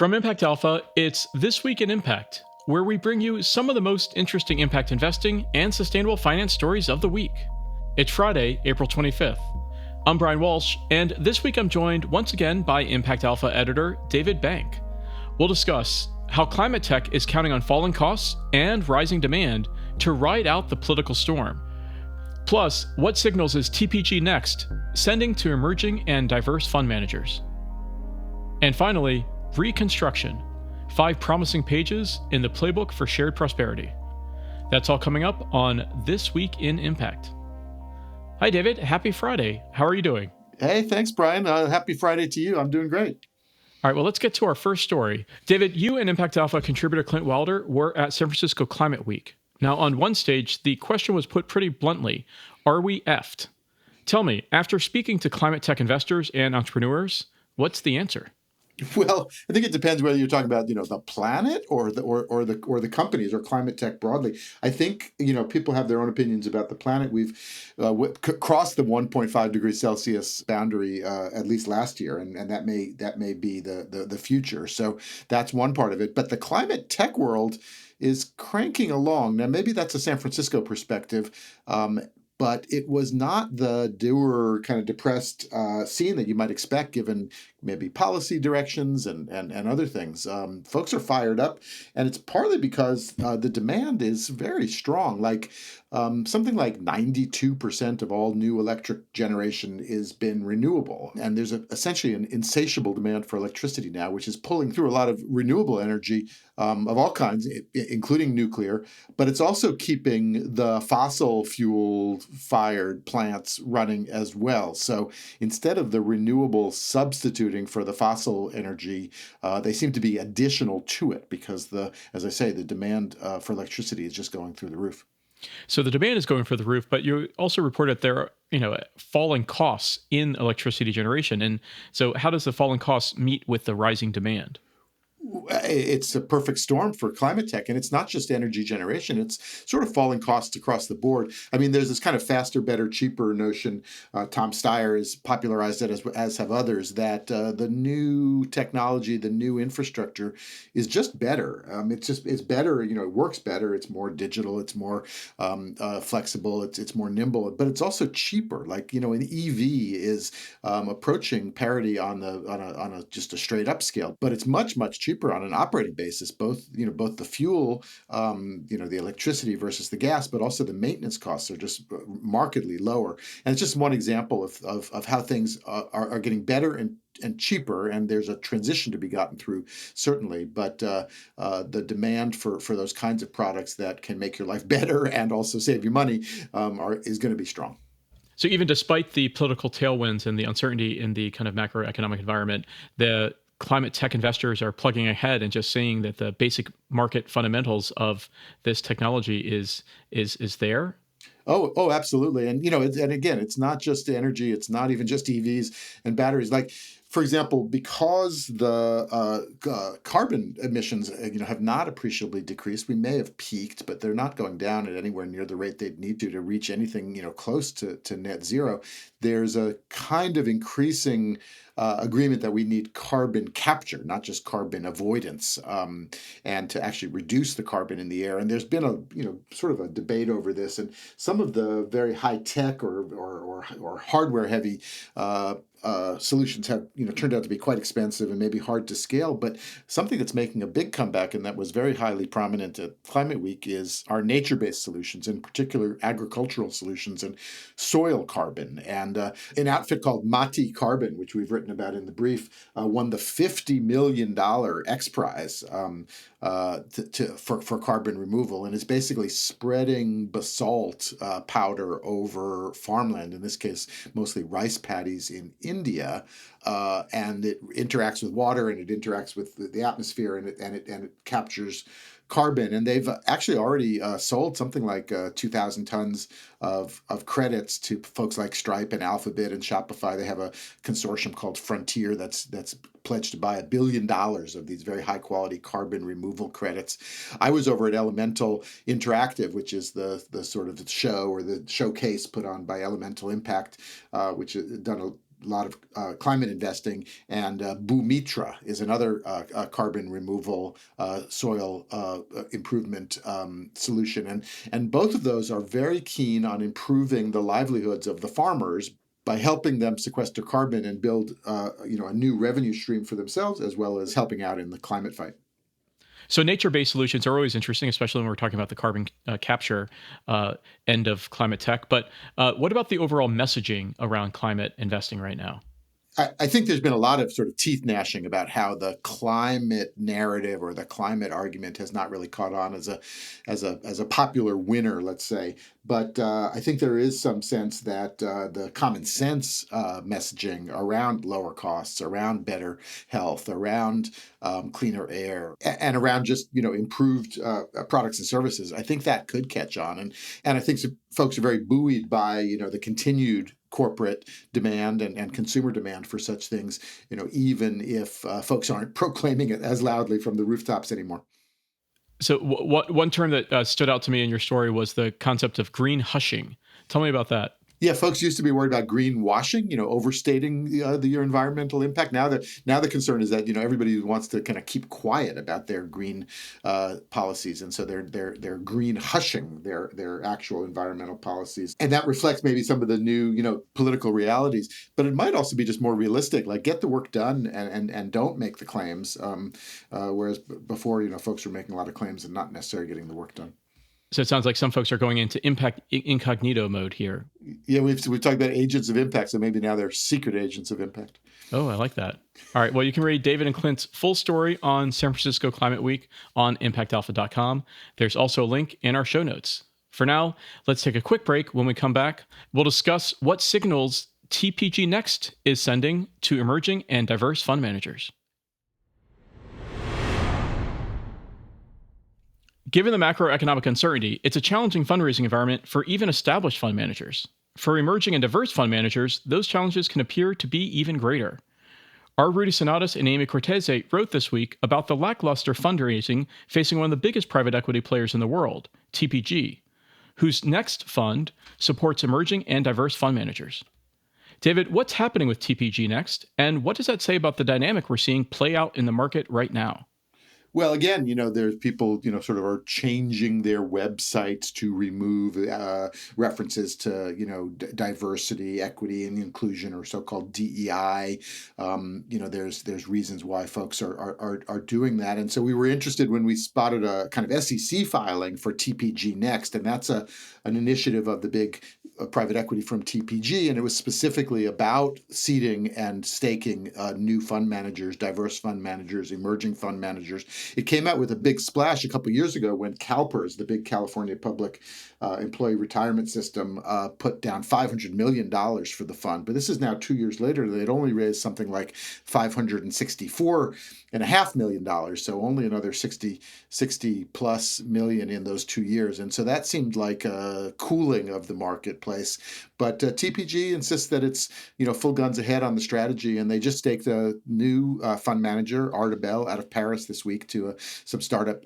From ImpactAlpha, it's This Week in Impact, where we bring you some of the most interesting impact investing and sustainable finance stories of the week. It's Friday, April 25th. I'm Brian Walsh, and this week I'm joined once again by ImpactAlpha editor David Bank. We'll discuss how climate tech is counting on falling costs and rising demand to ride out the political storm. Plus, what signals is TPG NEXT sending to emerging and diverse fund managers? And finally, Reconstruction, 5 promising pages in the playbook for shared prosperity. That's all coming up on This Week in Impact. Hi, David. Happy Friday. How are you doing? Hey, thanks, Brian. Happy Friday to you. I'm doing great. All right, well, let's get to our first story. David, you and ImpactAlpha contributor Clint Wilder were at San Francisco Climate Week. Now, on one stage, the question was put pretty bluntly, are we effed? Tell me, after speaking to climate tech investors and entrepreneurs, what's the answer? Well, I think it depends whether you're talking about, the planet or the companies or climate tech broadly. I think, people have their own opinions about the planet. We've crossed the 1.5 degrees Celsius boundary at least last year, and that may be the future. So that's one part of it. But the climate tech world is cranking along. Now, maybe that's a San Francisco perspective. But it was not the dour, kind of depressed scene that you might expect given maybe policy directions and other things. Folks are fired up, and it's partly because the demand is very strong. Like something like 92% of all new electric generation is been renewable. And there's essentially an insatiable demand for electricity now, which is pulling through a lot of renewable energy of all kinds, including nuclear. But it's also keeping the fossil fuel fired plants running as well. So instead of the renewable substituting for the fossil energy, they seem to be additional to it because as I say, the demand for electricity is just going through the roof. So the demand is going through the roof, but you also reported there are, falling costs in electricity generation. And so how does the falling costs meet with the rising demand? It's a perfect storm for climate tech, and it's not just energy generation. It's sort of falling costs across the board. I mean, there's this kind of faster, better, cheaper notion. Tom Steyer has popularized it, as have others, that the new technology, the new infrastructure is just better. It's better. It works better. It's more digital. It's more flexible. It's more nimble, but it's also cheaper. Like an EV is approaching parity on a just a straight up scale, but it's much cheaper on an operating basis, both the fuel, the electricity versus the gas, but also the maintenance costs are just markedly lower. And it's just one example of how things are getting better and cheaper, and there's a transition to be gotten through, certainly. But the demand for those kinds of products that can make your life better and also save you money is going to be strong. So even despite the political tailwinds and the uncertainty in the kind of macroeconomic environment, the climate tech investors are plugging ahead and just saying that the basic market fundamentals of this technology is there. Oh, absolutely. And and again, it's not just energy. It's not even just EVs and batteries. Like, for example, because the carbon emissions have not appreciably decreased, we may have peaked, but they're not going down at anywhere near the rate they'd need to reach anything close to net zero. There's a kind of increasing agreement that we need carbon capture, not just carbon avoidance, and to actually reduce the carbon in the air. And there's been a sort of a debate over this, and some of the very high tech or hardware heavy solutions have turned out to be quite expensive and maybe hard to scale. But something that's making a big comeback and that was very highly prominent at Climate Week is our nature-based solutions, in particular agricultural solutions and soil carbon. And an outfit called Mati Carbon, which we've written about in the brief, won the $50 million X Prize for carbon removal, and is basically spreading basalt powder over farmland, in this case mostly rice paddies in India, and it interacts with water and it interacts with the atmosphere, and it captures carbon. And they've actually already sold something like 2,000 tons of credits to folks like Stripe and Alphabet and Shopify. They have a consortium called Frontier that's pledged to buy $1 billion of these very high quality carbon removal credits. I was over at Elemental Interactive, which is the sort of show or the showcase put on by Elemental Impact, which has done lot of climate investing, and Bhumitra is another carbon removal soil improvement solution, and both of those are very keen on improving the livelihoods of the farmers by helping them sequester carbon and build a new revenue stream for themselves, as well as helping out in the climate fight. So nature-based solutions are always interesting, especially when we're talking about the carbon capture end of climate tech. But what about the overall messaging around climate investing right now? I think there's been a lot of sort of teeth gnashing about how the climate narrative or the climate argument has not really caught on as a popular winner, let's say. But I think there is some sense that the common sense messaging around lower costs, around better health, around cleaner air, and around just improved products and services, I think that could catch on, and I think some folks are very buoyed by the continued corporate demand and consumer demand for such things, even if folks aren't proclaiming it as loudly from the rooftops anymore. So one term that stood out to me in your story was the concept of green hushing. Tell me about that. Yeah, folks used to be worried about greenwashing, overstating your environmental impact. Now the concern is that everybody wants to kind of keep quiet about their green policies, and so they're green hushing their actual environmental policies, and that reflects maybe some of the new political realities. But it might also be just more realistic, like get the work done and don't make the claims. Whereas before, folks were making a lot of claims and not necessarily getting the work done. So it sounds like some folks are going into impact incognito mode here. Yeah, we've talked about agents of impact, so maybe now they're secret agents of impact. Oh, I like that. All right. Well, you can read David and Clint's full story on San Francisco Climate Week on ImpactAlpha.com. There's also a link in our show notes. For now, let's take a quick break. When we come back, we'll discuss what signals TPG NEXT is sending to emerging and diverse fund managers. Given the macroeconomic uncertainty, it's a challenging fundraising environment for even established fund managers. For emerging and diverse fund managers, those challenges can appear to be even greater. Our Rudy Sonatas and Amy Cortese wrote this week about the lackluster fundraising facing one of the biggest private equity players in the world, TPG, whose next fund supports emerging and diverse fund managers. David, what's happening with TPG NEXT, and what does that say about the dynamic we're seeing play out in the market right now? Well, again, there's people, sort of are changing their websites to remove references to, diversity, equity, and inclusion, or so-called DEI. There's reasons why folks are doing that, and so we were interested when we spotted a kind of SEC filing for TPG NEXT, and that's an initiative of the big private equity from TPG, and it was specifically about seeding and staking new fund managers, diverse fund managers, emerging fund managers. It came out with a big splash a couple of years ago when CalPERS, the big California public employee retirement system, put down $500 million for the fund. But this is now 2 years later. They'd only raised something like $564.5 million, so only another 60 plus million in those 2 years. And so that seemed like a cooling of the marketplace. But TPG insists that it's full guns ahead on the strategy, and they just staked a new fund manager, Artebel, out of Paris this week to some startup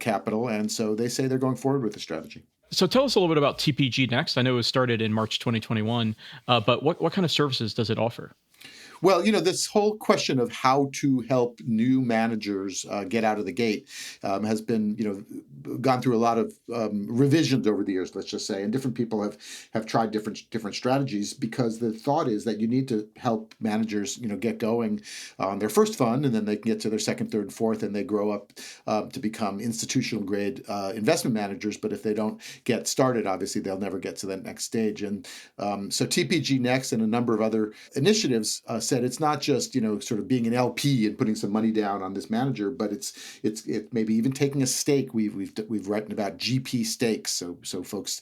capital, and so they say they're going forward with the strategy. So tell us a little bit about TPG NEXT. I know it was started in March 2021, but what kind of services does it offer? Well, this whole question of how to help new managers get out of the gate has been, gone through a lot of revisions over the years, let's just say, and different people have tried different strategies, because the thought is that you need to help managers, get going on their first fund, and then they can get to their second, third, fourth, and they grow up to become institutional grade investment managers. But if they don't get started, obviously they'll never get to that next stage. And so TPG NEXT and a number of other initiatives said it's not just sort of being an LP and putting some money down on this manager, but it's maybe even taking a stake. We've written about GP stakes, so folks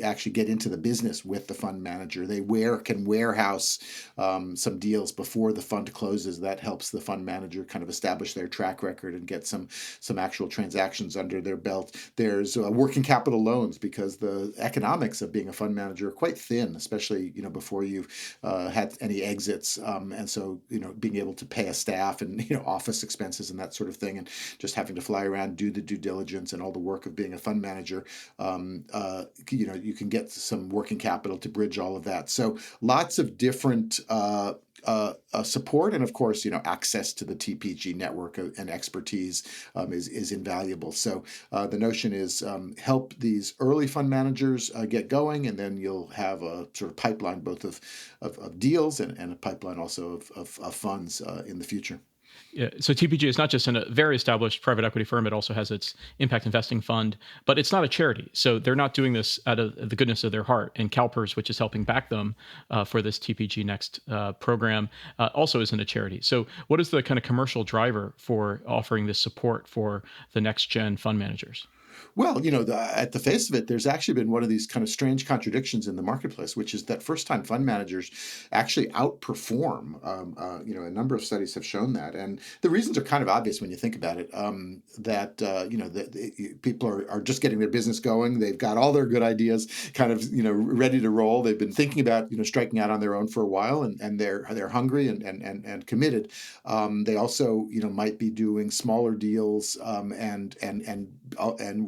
actually get into the business with the fund manager. They can warehouse some deals before the fund closes. That helps the fund manager kind of establish their track record and get some actual transactions under their belt. There's working capital loans, because the economics of being a fund manager are quite thin, especially before you've had any exits. And so, being able to pay a staff and, office expenses and that sort of thing, and just having to fly around, do the due diligence and all the work of being a fund manager, you can get some working capital to bridge all of that. So lots of different support, and of course, access to the TPG network and expertise is invaluable. So the notion is help these early fund managers get going, and then you'll have a sort of pipeline both of deals and a pipeline also of funds in the future. Yeah, so TPG is not just a very established private equity firm, it also has its impact investing fund, but it's not a charity. So they're not doing this out of the goodness of their heart. And CalPERS, which is helping back them for this TPG Next program, also isn't a charity. So what is the kind of commercial driver for offering this support for the next gen fund managers? Well, at the face of it, there's actually been one of these kind of strange contradictions in the marketplace, which is that first-time fund managers actually outperform. A number of studies have shown that, and the reasons are kind of obvious when you think about it. That people are just getting their business going. They've got all their good ideas, kind of ready to roll. They've been thinking about striking out on their own for a while, and they're hungry and committed. They also might be doing smaller deals and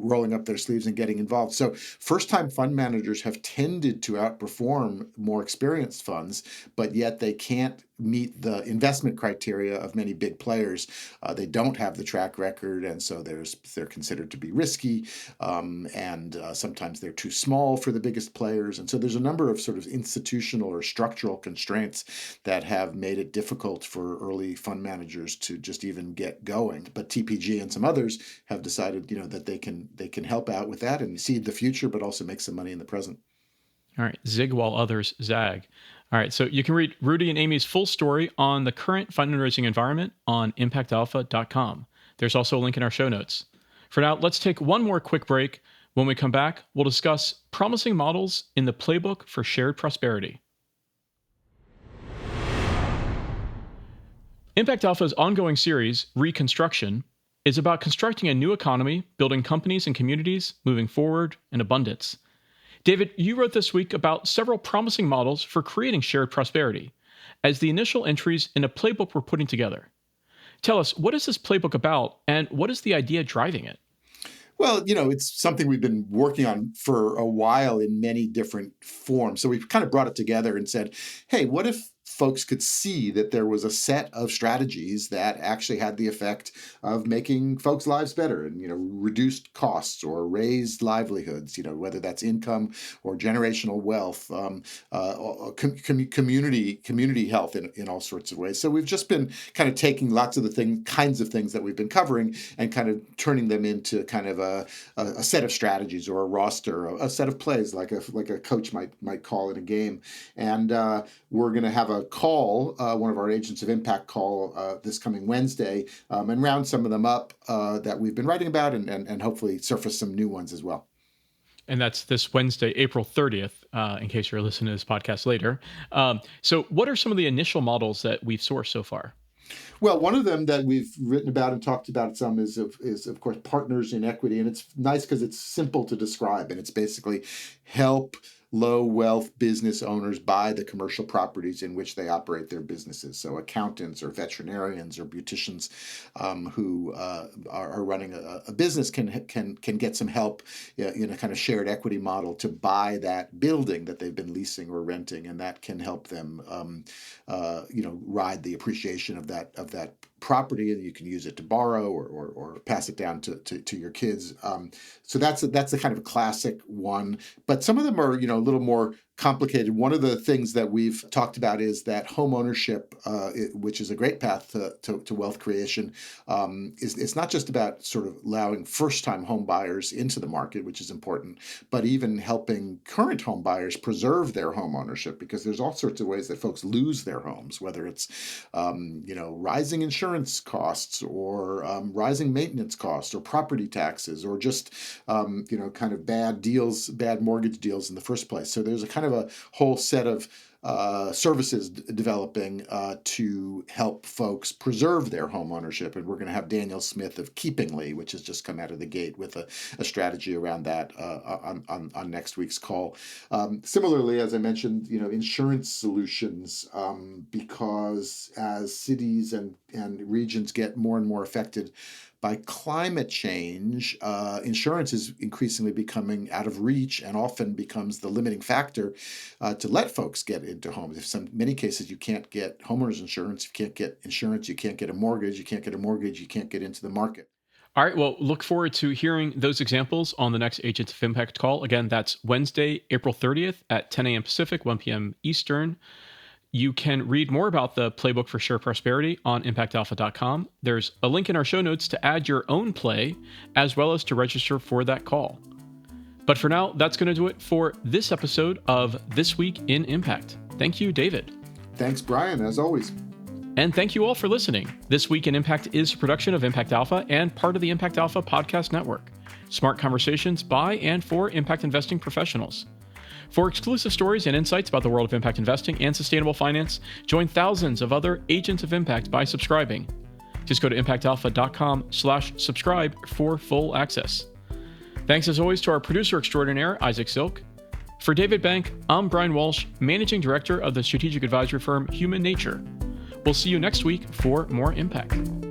rolling up their sleeves and getting involved. So first-time fund managers have tended to outperform more experienced funds, but yet they can't meet the investment criteria of many big players. They don't have the track record, and so they're considered to be risky, and sometimes they're too small for the biggest players. And so there's a number of sort of institutional or structural constraints that have made it difficult for early fund managers to just even get going. But TPG and some others have decided, that they can help out with that and seed the future, but also make some money in the present. All right, zig while others zag. All right, so you can read Rudy and Amy's full story on the current fundraising environment on ImpactAlpha.com. There's also a link in our show notes. For now, let's take one more quick break. When we come back, we'll discuss promising models in the playbook for shared prosperity. Impact Alpha's ongoing series, Reconstruction, is about constructing a new economy, building companies and communities, moving forward in abundance. David, you wrote this week about several promising models for creating shared prosperity as the initial entries in a playbook we're putting together. Tell us, what is this playbook about, and what is the idea driving it? Well, it's something we've been working on for a while in many different forms. So we've kind of brought it together and said, hey, what if folks could see that there was a set of strategies that actually had the effect of making folks' lives better and, reduced costs or raised livelihoods, whether that's income or generational wealth, community health in all sorts of ways. So we've just been kind of taking lots of the kinds of things that we've been covering and kind of turning them into kind of a set of strategies or a roster, a set of plays like a coach might call in a game. And we're going to have a call, one of our Agents of Impact call this coming Wednesday, and round some of them up that we've been writing about and hopefully surface some new ones as well. And that's this Wednesday, April 30th, in case you're listening to this podcast later. So what are some of the initial models that we've sourced so far? Well, one of them that we've written about and talked about some is of course partners in equity, and it's nice because it's simple to describe, and it's basically help low wealth business owners buy the commercial properties in which they operate their businesses. So accountants or veterinarians or beauticians who are running a business can get some help in a kind of shared equity model to buy that building that they've been leasing or renting, and that can help them ride the appreciation of that property, and you can use it to borrow or pass it down to your kids. So that's a kind of classic one. But some of them are a little more complicated. One of the things that we've talked about is that home ownership, which is a great path to wealth creation, it's not just about sort of allowing first-time home buyers into the market, which is important, but even helping current home buyers preserve their home ownership, because there's all sorts of ways that folks lose their homes, whether it's rising insurance costs or rising maintenance costs or property taxes or just kind of bad mortgage deals in the first place. So there's a kind of a whole set of services developing to help folks preserve their home ownership. And we're going to have Daniel Smith of Keepingly, which has just come out of the gate with a strategy around that on next week's call. Similarly, as I mentioned, insurance solutions, because as cities and regions get more and more affected by climate change, insurance is increasingly becoming out of reach and often becomes the limiting factor to let folks get into homes. In many cases, you can't get homeowners insurance. You can't get insurance. You can't get a mortgage. You can't get a mortgage. You can't get into the market. All right. Well, look forward to hearing those examples on the next Agents of Impact call. Again, that's Wednesday, April 30th at 10 a.m. Pacific, 1 p.m. Eastern. You can read more about the playbook for share prosperity on ImpactAlpha.com. There's a link in our show notes to add your own play, as well as to register for that call. But for now, that's going to do it for this episode of This Week in Impact. Thank you, David. Thanks, Brian, as always. And thank you all for listening. This Week in Impact is a production of Impact Alpha and part of the Impact Alpha podcast network. Smart conversations by and for impact investing professionals. For exclusive stories and insights about the world of impact investing and sustainable finance, join thousands of other agents of impact by subscribing. Just go to impactalpha.com/subscribe for full access. Thanks as always to our producer extraordinaire, Isaac Silk. For David Bank, I'm Brian Walsh, Managing Director of the strategic advisory firm Human Nature. We'll see you next week for more Impact.